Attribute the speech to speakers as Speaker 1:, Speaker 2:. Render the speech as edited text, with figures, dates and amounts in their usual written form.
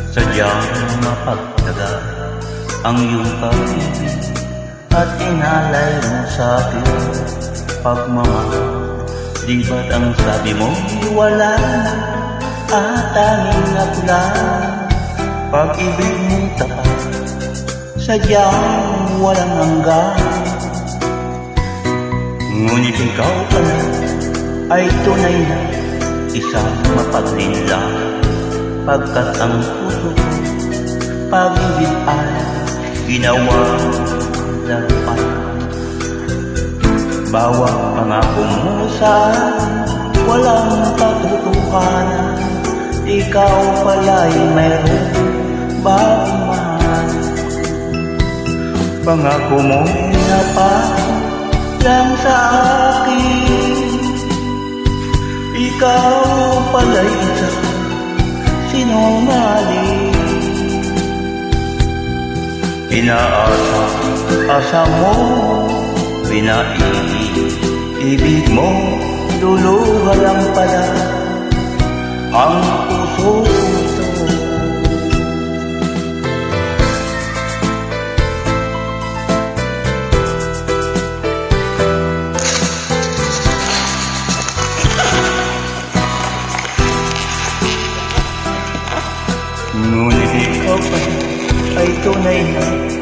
Speaker 1: Sadyang mapagtaga ang iyong pag-ibig at inalay mo sa akin pagmamahal. Di ba't ang sabi mo wala at tanging napula? Pag-ibig mong tapat sadyang walang hanggan. Ngunit ikaw pala ay tunay na isang mapaglinlang, pagkat ang puso ko pag-ibig ay ginawa lagpan. Bawat pangako mo sa walang katotohanan, ikaw pala'y mayroong bagong mahal. Pangako mo na pa lang sa akin, ikaw pala'y isang sinungaling. Inaasa mo, ibig mo, luluha lang pala ang puso ito. Ngunit ikaw pa ay tunay na